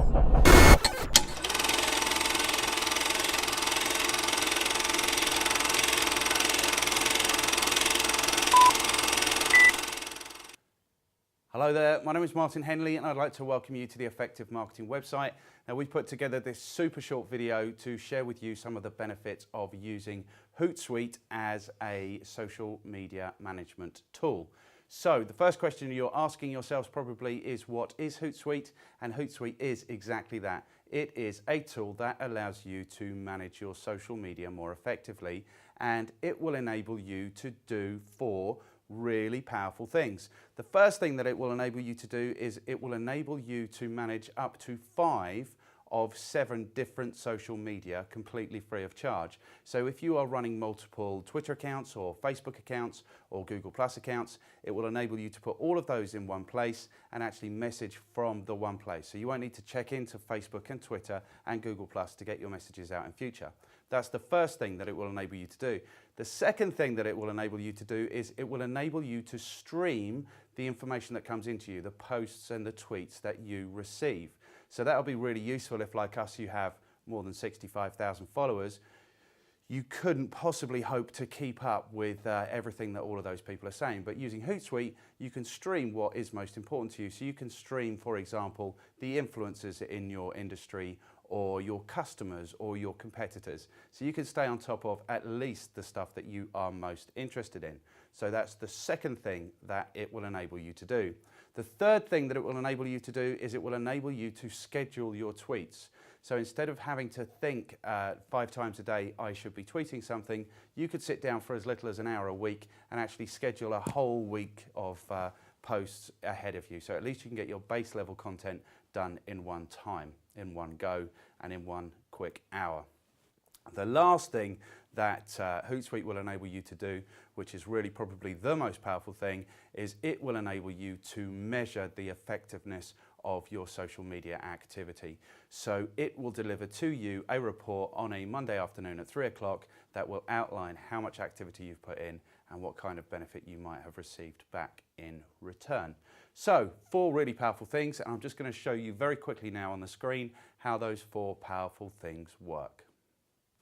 Hello there, my name is Martin Henley and I'd like to welcome you to the Effective Marketing website. Now we've put together this super short video to share with you some of the benefits of using Hootsuite as a social media management tool. So the first question you're asking yourselves probably is, what is Hootsuite? And Hootsuite is exactly that. It is a tool that allows you to manage your social media more effectively, and it will enable you to do four really powerful things. The first thing that it will enable you to do is it will enable you to manage up to 5 of 7 different social media completely free of charge. So if you are running multiple Twitter accounts or Facebook accounts or Google Plus accounts, it will enable you to put all of those in one place and actually message from the one place. So you won't need to check into Facebook and Twitter and Google Plus to get your messages out in future. That's the first thing that it will enable you to do. The second thing that it will enable you to do is it will enable you to stream the information that comes into you, the posts and the tweets that you receive. So that'll be really useful if, like us, you have more than 65,000 followers. You couldn't possibly hope to keep up with everything that all of those people are saying. But using Hootsuite, you can stream what is most important to you. So you can stream, for example, the influencers in your industry or your customers or your competitors. So you can stay on top of at least the stuff that you are most interested in. So that's the second thing that it will enable you to do. The third thing that it will enable you to do is it will enable you to schedule your tweets. So instead of having to think 5 times a day, I should be tweeting something, you could sit down for as little as an hour a week and actually schedule a whole week of posts ahead of you. So at least you can get your base level content done in one time, in one go, and in one quick hour. The last thing that Hootsuite will enable you to do, which is really probably the most powerful thing, is it will enable you to measure the effectiveness of your social media activity. So it will deliver to you a report on a Monday afternoon at 3 o'clock that will outline how much activity you've put in and what kind of benefit you might have received back in return. So 4 really powerful things, and I'm just going to show you very quickly now on the screen how those 4 powerful things work.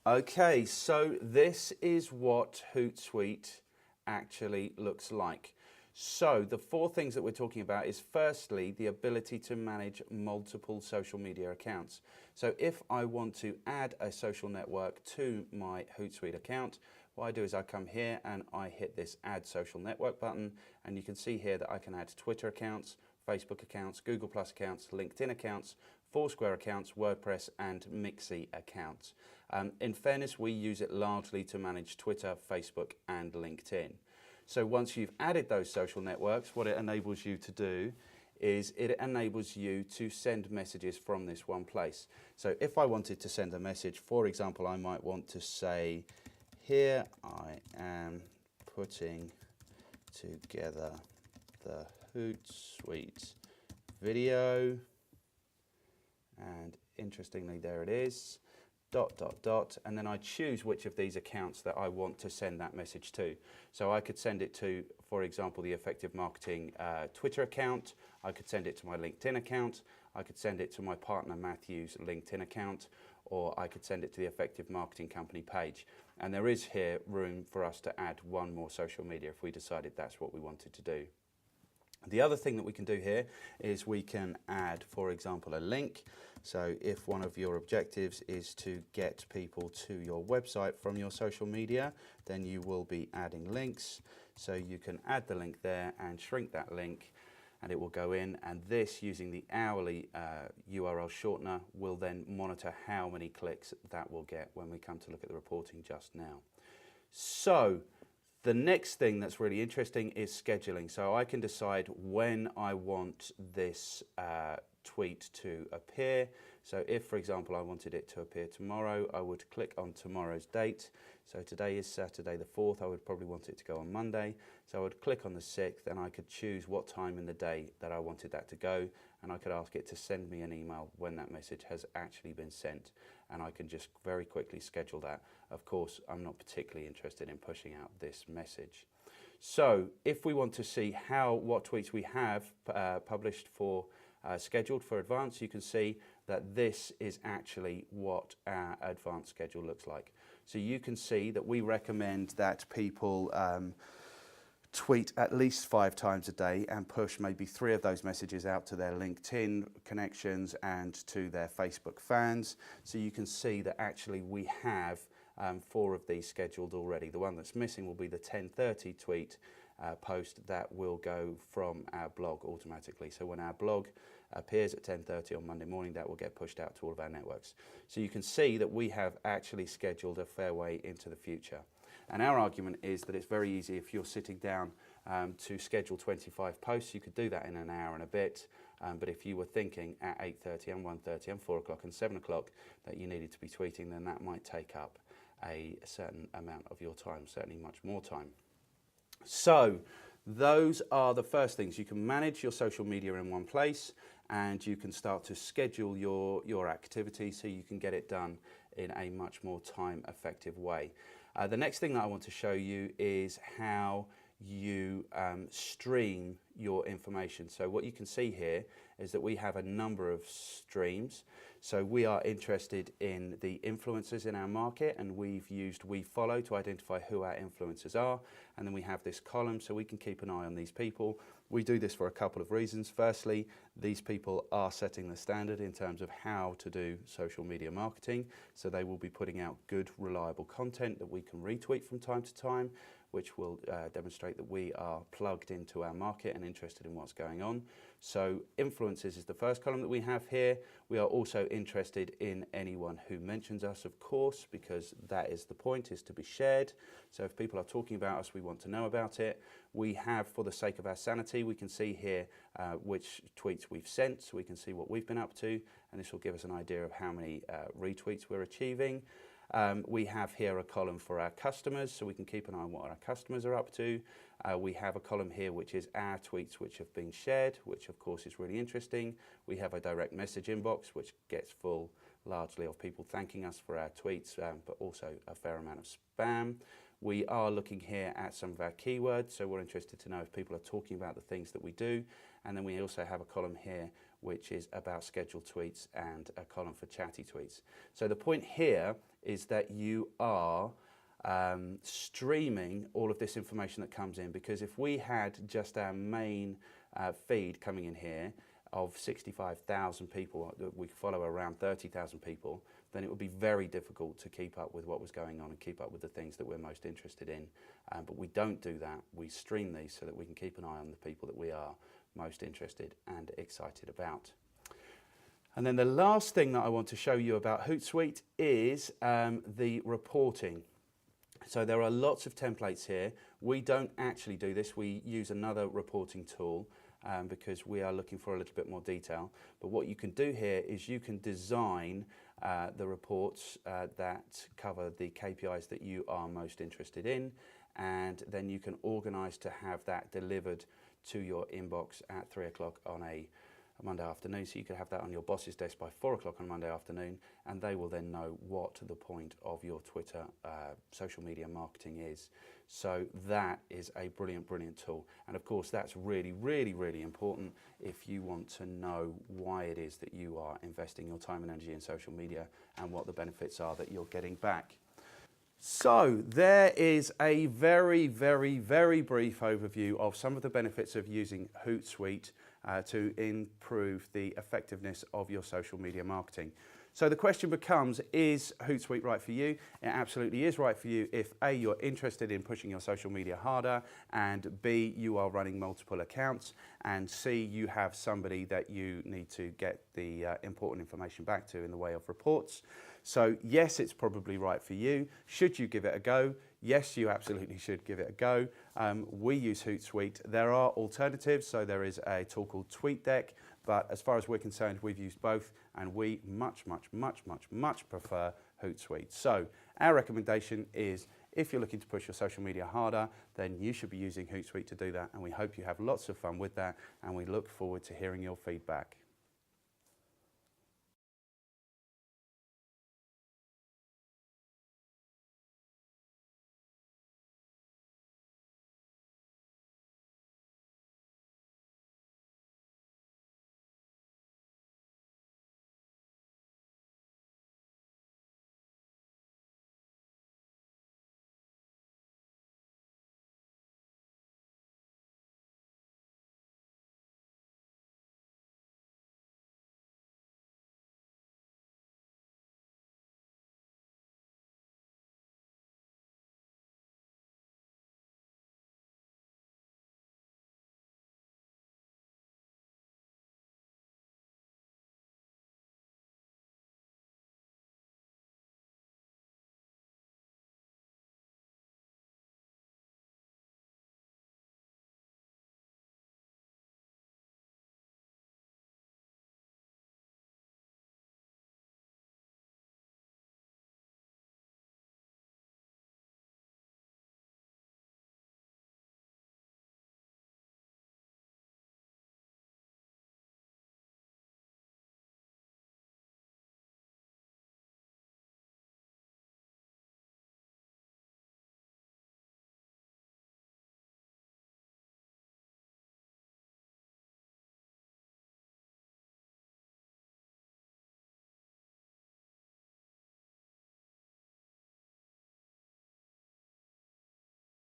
Okay, so this is what Hootsuite actually looks like. So the 4 things that we're talking about is, firstly, the ability to manage multiple social media accounts. So if I want to add a social network to my Hootsuite account, what I do is I come here and I hit this Add Social Network button, and you can see here that I can add Twitter accounts, Facebook accounts, Google Plus accounts, LinkedIn accounts, Foursquare accounts, WordPress and Mixi accounts. In fairness, we use it largely to manage Twitter, Facebook and LinkedIn. So once you've added those social networks, what it enables you to do is it enables you to send messages from this one place. So if I wanted to send a message, for example, I might want to say, here I am putting together the Hootsuite video, and interestingly there it is, ... and then I choose which of these accounts that I want to send that message to. So I could send it to, for example, the Effective Marketing Twitter account, I could send it to my LinkedIn account, I could send it to my partner Matthew's LinkedIn account, or I could send it to the Effective Marketing Company page. And there is here room for us to add 1 more social media if we decided that's what we wanted to do. The other thing that we can do here is we can add, for example, a link. So if one of your objectives is to get people to your website from your social media, then you will be adding links. So you can add the link there and shrink that link, and it will go in, and this, using the hourly URL shortener, will then monitor how many clicks that will get when we come to look at the reporting just now. So the next thing that's really interesting is scheduling. So I can decide when I want this tweet to appear. So if, for example, I wanted it to appear tomorrow, I would click on tomorrow's date. So today is Saturday the 4th, I would probably want it to go on Monday. So I would click on the 6th and I could choose what time in the day that I wanted that to go, and I could ask it to send me an email when that message has actually been sent, and I can just very quickly schedule that. Of course, I'm not particularly interested in pushing out this message. So if we want to see what tweets we have published for scheduled for advance, you can see that this is actually what our advanced schedule looks like. So you can see that we recommend that people tweet at least 5 times a day and push maybe 3 of those messages out to their LinkedIn connections and to their Facebook fans. So you can see that actually we have 4 of these scheduled already. The one that's missing will be the 10:30 tweet post that will go from our blog automatically. So when our blog appears at 10:30 on Monday morning, that will get pushed out to all of our networks. So you can see that we have actually scheduled a fair way into the future. And our argument is that it's very easy if you're sitting down to schedule 25 posts, you could do that in an hour and a bit. But if you were thinking at 8:30 and 1:30 and 4 o'clock and 7 o'clock that you needed to be tweeting, then that might take up a certain amount of your time, certainly much more time. So those are the first things. You can manage your social media in one place, and you can start to schedule your activity so you can get it done in a much more time effective way. The next thing that I want to show you is how you stream your information. So what you can see here is that we have a number of streams. So we are interested in the influencers in our market, and we've used WeFollow to identify who our influencers are. And then we have this column so we can keep an eye on these people. We do this for a couple of reasons. Firstly, these people are setting the standard in terms of how to do social media marketing. So they will be putting out good, reliable content that we can retweet from time to time, which will demonstrate that we are plugged into our market and interested in what's going on. So influencers is the first column that we have here. We are also interested in anyone who mentions us, of course, because that is the point, is to be shared. So if people are talking about us, we want to know about it. We have, for the sake of our sanity, we can see here which tweets we've sent, so we can see what we've been up to, and this will give us an idea of how many retweets we're achieving. We have here a column for our customers, so we can keep an eye on what our customers are up to. We have a column here which is our tweets which have been shared, which of course is really interesting. We have a direct message inbox which gets full largely of people thanking us for our tweets, but also a fair amount of spam. We are looking here at some of our keywords, so we're interested to know if people are talking about the things that we do. And then we also have a column here which is about scheduled tweets and a column for chatty tweets. So the point here is that you are streaming all of this information that comes in, because if we had just our main feed coming in here of 65,000 people, we follow around 30,000 people, then it would be very difficult to keep up with what was going on and keep up with the things that we're most interested in. But we don't do that. We stream these so that we can keep an eye on the people that we are most interested and excited about. And then the last thing that I want to show you about Hootsuite is the reporting. So there are lots of templates here. We don't actually do this. We use another reporting tool because we are looking for a little bit more detail. But what you can do here is you can design the reports that cover the KPIs that you are most interested in, and then you can organize to have that delivered to your inbox at 3 o'clock on a Monday afternoon. So you could have that on your boss's desk by 4 o'clock on Monday afternoon, and they will then know what the point of your Twitter social media marketing is. So that is a brilliant, brilliant tool. And of course, that's really, really, really important if you want to know why it is that you are investing your time and energy in social media and what the benefits are that you're getting back. So there is a very, very, very brief overview of some of the benefits of using Hootsuite to improve the effectiveness of your social media marketing. So the question becomes, is Hootsuite right for you? It absolutely is right for you if A, you're interested in pushing your social media harder, and B, you are running multiple accounts, and C, you have somebody that you need to get the important information back to in the way of reports. So yes, it's probably right for you. Should you give it a go? Yes, you absolutely should give it a go. We use Hootsuite. There are alternatives, so there is a tool called TweetDeck, but as far as we're concerned, we've used both, and we much prefer Hootsuite. So our recommendation is, if you're looking to push your social media harder, then you should be using Hootsuite to do that, and we hope you have lots of fun with that, and we look forward to hearing your feedback.